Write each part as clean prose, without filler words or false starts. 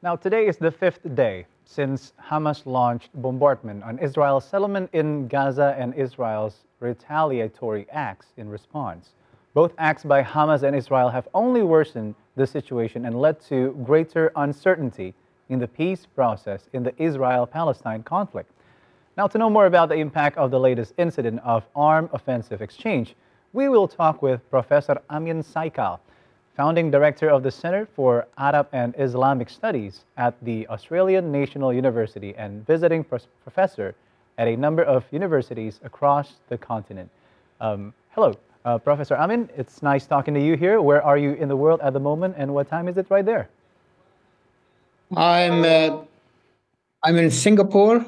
Now, today is the fifth day since Hamas launched bombardment on Israel's settlement in Gaza and Israel's retaliatory acts in response. Both acts by Hamas and Israel have only worsened the situation and led to greater uncertainty in the peace process in the Israel-Palestine conflict. Now, to know more about the impact of the latest incident of armed offensive exchange, we will talk with Professor Amin Saikal, founding director of the Center for Arab and Islamic Studies at the Australian National University and visiting professor at a number of universities across the continent. Hello, Professor Amin. It's nice talking to you here. Where are you in the world at the moment, and what time is it right there? I'm in Singapore,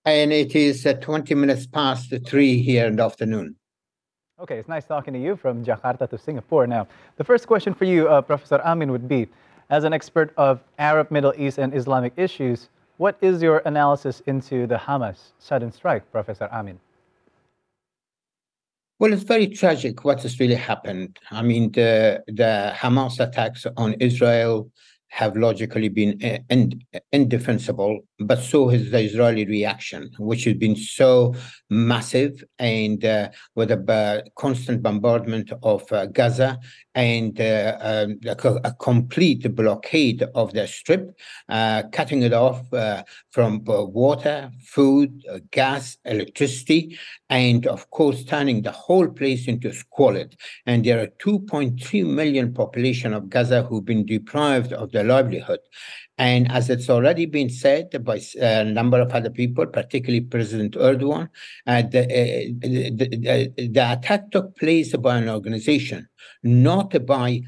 and it is 20 minutes past 3 here in the afternoon. Okay, it's nice talking to you from Jakarta to Singapore. Now, the first question for you, Professor Amin, would be, as an expert of Arab, Middle East, and Islamic issues, what is your analysis into the Hamas sudden strike, Professor Amin? Well, it's very tragic what has really happened. I mean, the Hamas attacks on Israel have logically been indefensible, but so has the Israeli reaction, which has been so massive and with a constant bombardment of Gaza and a complete blockade of the strip, cutting it off from water, food, gas, electricity, and of course turning the whole place into squalid. And there are 2.3 million population of Gaza who've been deprived of their livelihood. And as it's already been said by a number of other people, particularly President Erdogan, the attack took place by an organization, not by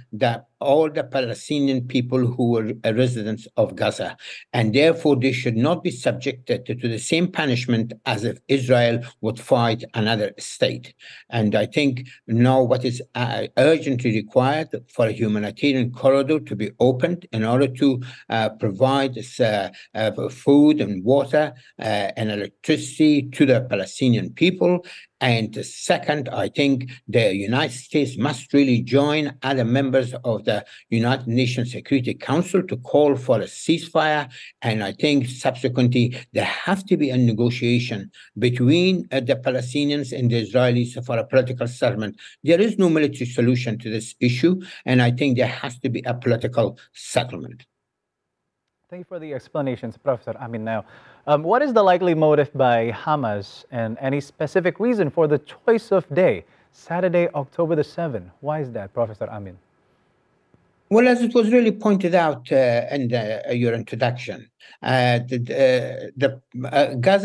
all the Palestinian people who were residents of Gaza. And therefore, they should not be subjected to the same punishment as if Israel would fight another state. And I think now what is urgently required for a humanitarian corridor to be opened in order to provide food and water and electricity to the Palestinian people. And second, I think the United States must really join other members of the United Nations Security Council to call for a ceasefire. And I think subsequently, there have to be a negotiation between the Palestinians and the Israelis for a political settlement. There is no military solution to this issue, and I think there has to be a political settlement. Thank you for the explanations, Professor Amin. Now, what is the likely motive by Hamas and any specific reason for the choice of day, Saturday, October the 7th? Why is that, Professor Amin? Well, as it was really pointed out in your introduction, Gaza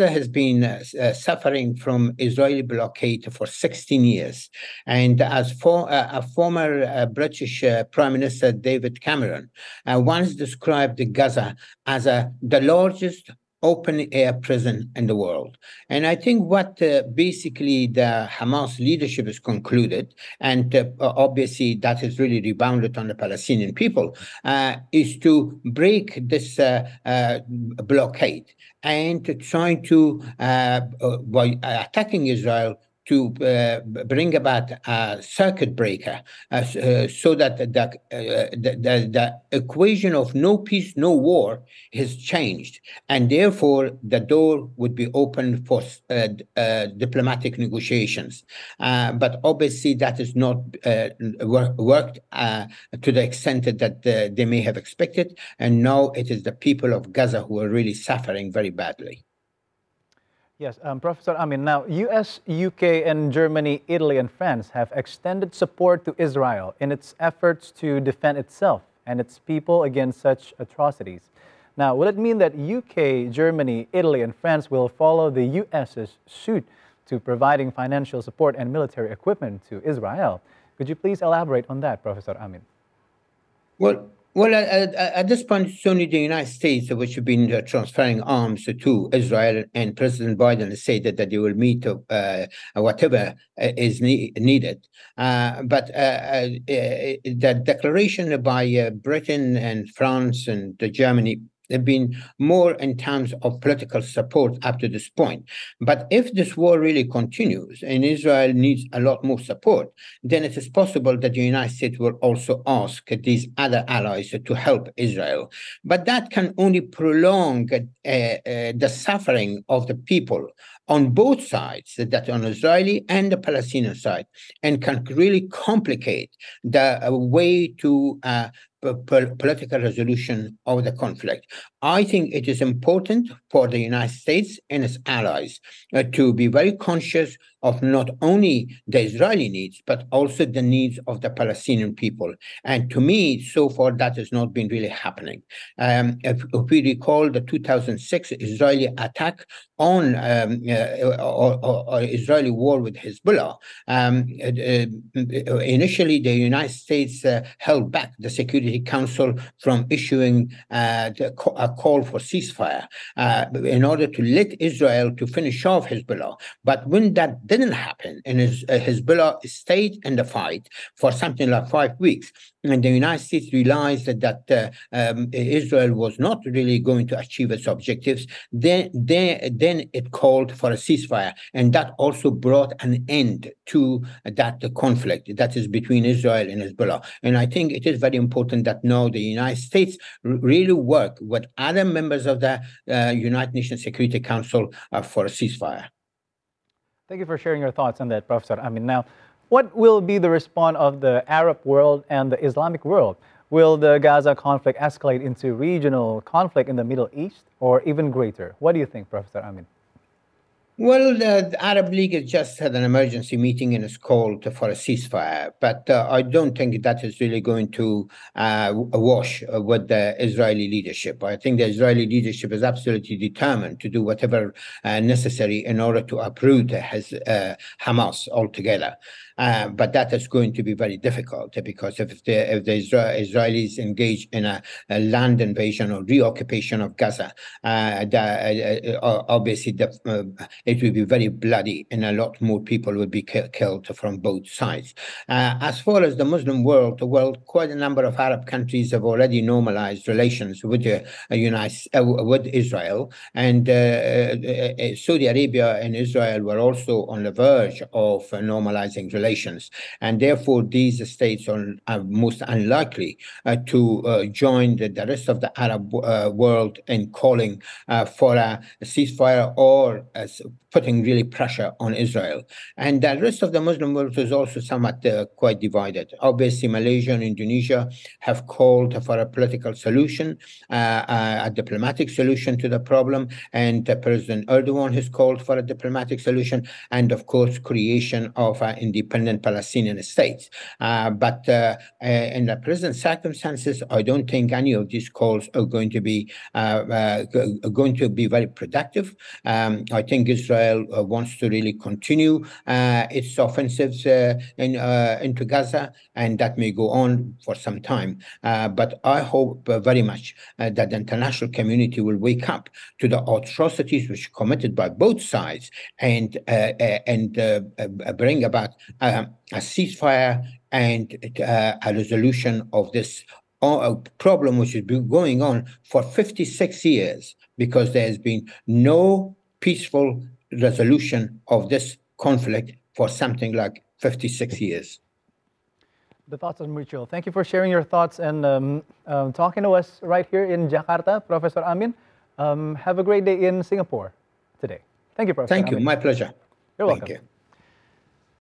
has been suffering from Israeli blockade for 16 years. And as a former British Prime Minister, David Cameron, once described Gaza as the largest open-air prison in the world. And I think what basically the Hamas leadership has concluded, and obviously that has really rebounded on the Palestinian people, is to break this blockade and to try to, by attacking Israel, to bring about a circuit breaker so that the equation of no peace, no war has changed. And therefore, the door would be open for diplomatic negotiations. But obviously, that has not worked to the extent that they may have expected. And now it is the people of Gaza who are really suffering very badly. Yes, Professor Amin. Now, US, UK, and Germany, Italy, and France have extended support to Israel in its efforts to defend itself and its people against such atrocities. Now, will it mean that UK, Germany, Italy, and France will follow the US's suit to providing financial support and military equipment to Israel? Could you please elaborate on that, Professor Amin? Well, at this point, it's only the United States which have been transferring arms to Israel, and President Biden has said that they will meet whatever is needed. But the declaration by Britain and France and Germany They've been more in terms of political support up to this point. But if this war really continues and Israel needs a lot more support, then it is possible that the United States will also ask these other allies to help Israel. But that can only prolong the suffering of the people on both sides, that on Israeli and the Palestinian side, and can really complicate the way to political resolution of the conflict. I think it is important for the United States and its allies to be very conscious of not only the Israeli needs, but also the needs of the Palestinian people. And to me, so far, that has not been really happening. If we recall the 2006 Israeli attack on or Israeli war with Hezbollah, initially the United States held back the Security Council from issuing a call for ceasefire in order to let Israel to finish off Hezbollah. But when that didn't happen, and Hezbollah stayed in the fight for something like 5 weeks, and the United States realized that Israel was not really going to achieve its objectives, then it called for a ceasefire, and that also brought an end to that conflict that is between Israel and Hezbollah. And I think it is very important that now the United States really work with other members of the United Nations Security Council for a ceasefire. Thank you for sharing your thoughts on that, Professor Amin. Now, what will be the response of the Arab world and the Islamic world? Will the Gaza conflict escalate into regional conflict in the Middle East or even greater? What do you think, Professor Amin? Well, the Arab League has just had an emergency meeting and is called for a ceasefire, but I don't think that is really going to wash with the Israeli leadership. I think the Israeli leadership is absolutely determined to do whatever necessary in order to uproot Hamas altogether. But that is going to be very difficult because if the Israelis engage in a land invasion or reoccupation of Gaza, obviously it will be very bloody and a lot more people will be killed from both sides. As far as the Muslim world, quite a number of Arab countries have already normalized relations with with Israel, and Saudi Arabia and Israel were also on the verge of normalizing relations. And therefore, these states are most unlikely to join the rest of the Arab world in calling for a ceasefire or putting really pressure on Israel. And the rest of the Muslim world is also somewhat quite divided. Obviously, Malaysia and Indonesia have called for a political solution, a diplomatic solution to the problem, and President Erdogan has called for a diplomatic solution, and of course, creation of an independent Palestinian state. But in the present circumstances, I don't think any of these calls are going to be very productive. I think Israel wants to really continue its offensives into Gaza, and that may go on for some time. But I hope very much that the international community will wake up to the atrocities which are committed by both sides and bring about a ceasefire and a resolution of this problem which has been going on for 56 years, because there has been no peaceful resolution of this conflict for something like 56 years. The thoughts are mutual. Thank you for sharing your thoughts and talking to us right here in Jakarta, Professor Amin. Have a great day in Singapore today. Thank you, Professor Thank you. Amin. My pleasure. You're welcome. Thank you.